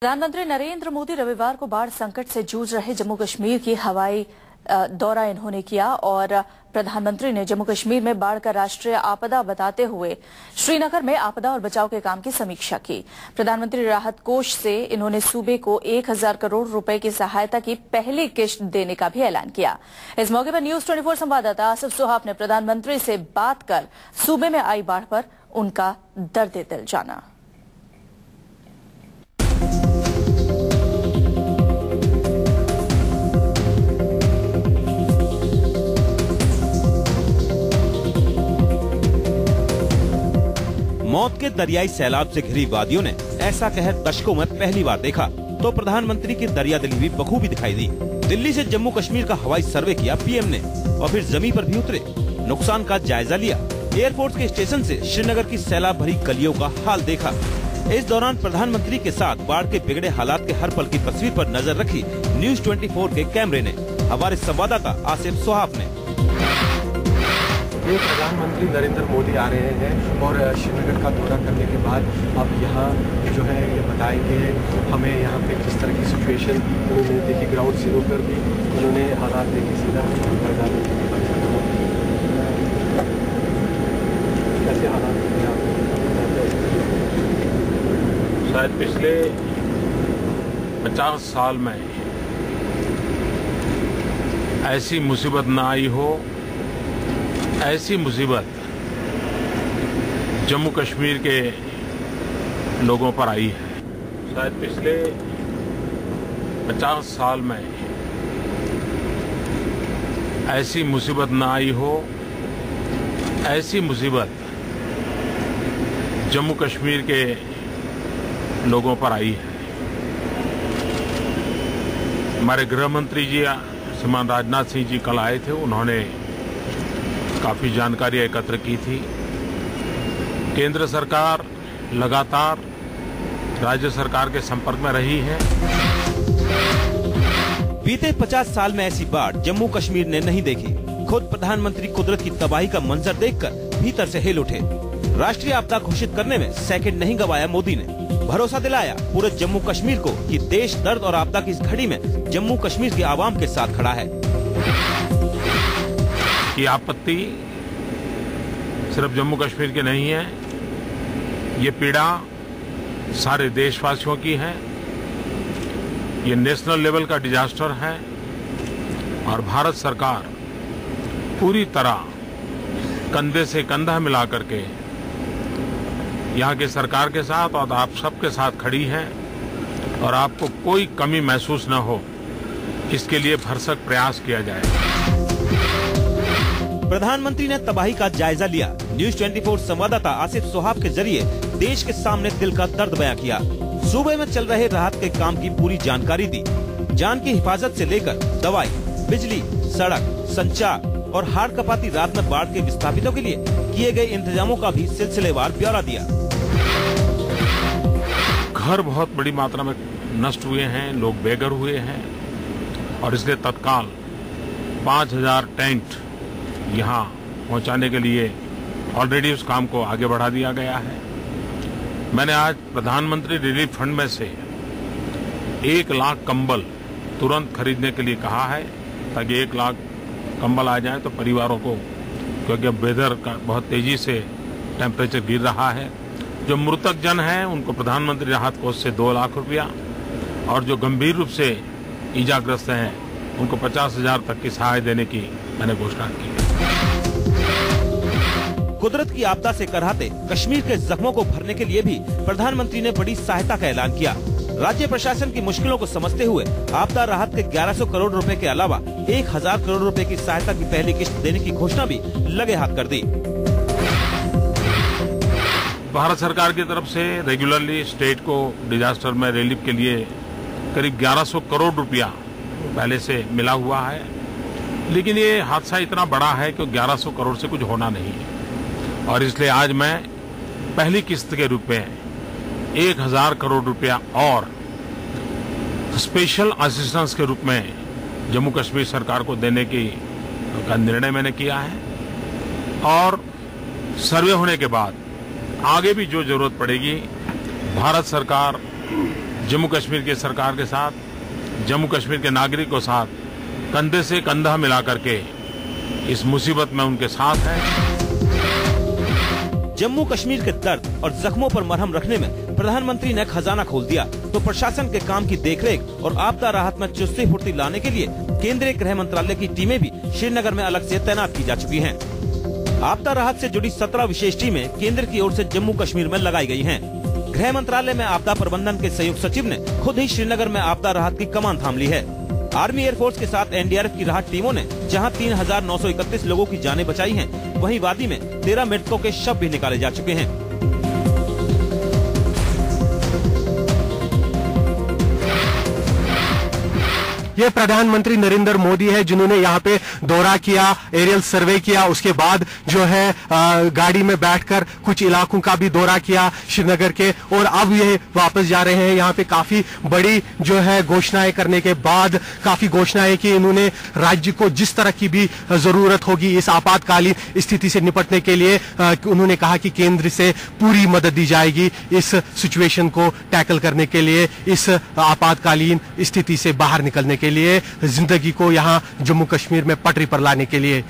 प्रधानमंत्री नरेंद्र मोदी रविवार को बाढ़ संकट से जूझ रहे जम्मू कश्मीर की हवाई दौरा इन्होंने किया और प्रधानमंत्री ने जम्मू कश्मीर में बाढ़ का राष्ट्रीय आपदा बताते हुए श्रीनगर में आपदा और बचाव के काम की समीक्षा की। प्रधानमंत्री राहत कोष से इन्होंने सूबे को 1000 करोड़ रुपए की सहायता की पहली किश्त देने का भी ऐलान किया। इस मौके पर न्यूज 24 संवाददाता आसिफ सुहाब ने प्रधानमंत्री से बात कर सूबे में आई बाढ़ पर उनका दर्द दिल जाना। मौत के दरियाई सैलाब से घिरी वादियों ने ऐसा कहर दशकों में पहली बार देखा तो प्रधानमंत्री की दरियादिली भी बखूबी दिखाई दी। दिल्ली से जम्मू कश्मीर का हवाई सर्वे किया पीएम ने और फिर जमीन पर भी उतरे, नुकसान का जायजा लिया। एयरपोर्ट के स्टेशन से श्रीनगर की सैलाब भरी गलियों का हाल देखा। इस दौरान प्रधानमंत्री के साथ बाढ़ के बिगड़े हालात के हर पल की तस्वीर पर नजर रखी न्यूज 24 के कैमरे ने। हमारे संवाददाता आसिफ सुहाब ने। प्रधानमंत्री नरेंद्र मोदी आ रहे हैं और श्रीनगर का दौरा करने के बाद अब यहाँ जो है ये बताएंगे हमें यहाँ पे किस तरह की सिचुएशन उन्होंने देखी। ग्राउंड जीरो पर भी उन्होंने हालात देखे सीधा कैसे हालात शायद पिछले 50 साल में ऐसी मुसीबत न आई हो, ऐसी मुसीबत जम्मू कश्मीर के लोगों पर आई है। शायद पिछले 50 साल में ऐसी मुसीबत न आई हो, ऐसी मुसीबत जम्मू कश्मीर के लोगों पर आई है। हमारे गृह मंत्री जी श्रीमान राजनाथ सिंह जी कल आए थे, उन्होंने काफी जानकारी एकत्र की थी। केंद्र सरकार लगातार राज्य सरकार के संपर्क में रही है। बीते 50 साल में ऐसी बाढ़ जम्मू कश्मीर ने नहीं देखी। खुद प्रधानमंत्री कुदरत की तबाही का मंजर देखकर भीतर से हिल उठे। राष्ट्रीय आपदा घोषित करने में सेकंड नहीं गवाया मोदी ने। भरोसा दिलाया पूरे जम्मू कश्मीर को कि देश दर्द और आपदा की इस घड़ी में जम्मू कश्मीर के आवाम के साथ खड़ा है। ये आपत्ति सिर्फ जम्मू कश्मीर की नहीं है, ये पीड़ा सारे देशवासियों की है। ये नेशनल लेवल का डिजास्टर है और भारत सरकार पूरी तरह कंधे से कंधा मिला करके यहाँ की सरकार के साथ और आप सबके साथ खड़ी है और आपको कोई कमी महसूस न हो, इसके लिए भरसक प्रयास किया जाएगा। प्रधानमंत्री ने तबाही का जायजा लिया। न्यूज 24 संवाददाता आसिफ सुहाब के जरिए देश के सामने दिल का दर्द बयां किया। सूबे में चल रहे राहत के काम की पूरी जानकारी दी। जान की हिफाजत से लेकर दवाई, बिजली, सड़क, संचार और हाड़ कपाती रात में बाढ़ के विस्थापितों के लिए किए गए इंतजामों का भी सिलसिलेवार ब्यौरा दिया। घर बहुत बड़ी मात्रा में नष्ट हुए हैं, लोग बेघर हुए हैं और इसलिए तत्काल 5000 टेंट यहाँ पहुँचाने के लिए ऑलरेडी उस काम को आगे बढ़ा दिया गया है। मैंने आज प्रधानमंत्री रिलीफ फंड में से 1 लाख कंबल तुरंत खरीदने के लिए कहा है ताकि 1 लाख कंबल आ जाए तो परिवारों को, क्योंकि अब वेदर का बहुत तेजी से टेम्परेचर गिर रहा है। जो मृतक जन हैं उनको प्रधानमंत्री राहत कोष से 2 लाख रुपया और जो गंभीर रूप से ईजाग्रस्त हैं उनको 50,000 तक की सहायता देने की मैंने घोषणा की है। कुदरत की आपदा से कराहते कश्मीर के जख्मों को भरने के लिए भी प्रधानमंत्री ने बड़ी सहायता का ऐलान किया। राज्य प्रशासन की मुश्किलों को समझते हुए आपदा राहत के 1100 करोड़ रुपए के अलावा 1000 करोड़ रुपए की सहायता की पहली किश्त देने की घोषणा भी लगे हाथ कर दी। भारत सरकार की तरफ से रेगुलरली स्टेट को डिजास्टर में रिलीफ के लिए करीब 1100 करोड़ रुपया पहले से मिला हुआ है, लेकिन ये हादसा इतना बड़ा है कि 1100 करोड़ से कुछ होना नहीं है और इसलिए आज मैं पहली किस्त के रूप में 1000 करोड़ रुपया और स्पेशल असिस्टेंस के रूप में जम्मू कश्मीर सरकार को देने का निर्णय मैंने किया है और सर्वे होने के बाद आगे भी जो जरूरत पड़ेगी भारत सरकार जम्मू कश्मीर की सरकार के साथ, जम्मू कश्मीर के नागरिकों के साथ कंधे से कंधा मिला करके इस मुसीबत में उनके साथ है। जम्मू कश्मीर के दर्द और जख्मों पर मरहम रखने में प्रधानमंत्री ने खजाना खोल दिया तो प्रशासन के काम की देखरेख और आपदा राहत में चुस्ती फुर्ती लाने के लिए केंद्रीय गृह मंत्रालय की टीमें भी श्रीनगर में अलग से तैनात की जा चुकी हैं। आपदा राहत से जुड़ी 17 विशेष टीमें केंद्र की ओर से जम्मू कश्मीर में लगाई गई हैं। गृह मंत्रालय में आपदा प्रबंधन के संयुक्त सचिव ने खुद ही श्रीनगर में आपदा राहत की कमान थाम ली है। आर्मी एयरफोर्स के साथ एनडीआरएफ की राहत टीमों ने जहां 3,931 लोगों की जानें बचाई हैं, वहीं वादी में 13 मृतकों के शव भी निकाले जा चुके हैं। ये प्रधानमंत्री नरेंद्र मोदी है जिन्होंने यहाँ पे दौरा किया, एरियल सर्वे किया, उसके बाद जो है गाड़ी में बैठकर कुछ इलाकों का भी दौरा किया श्रीनगर के, और अब ये वापस जा रहे हैं। यहाँ पे काफी बड़ी जो है घोषणाएं करने के बाद काफी घोषणाएं की इन्होंने। राज्य को जिस तरह की भी जरूरत होगी इस आपातकालीन स्थिति से निपटने के लिए उन्होंने कहा कि केंद्र से पूरी मदद दी जाएगी इस सिचुएशन को टैकल करने के लिए, इस आपातकालीन स्थिति से बाहर निकलने के लिए, जिंदगी को यहाँ जम्मू कश्मीर में पटरी पर लाने के लिए।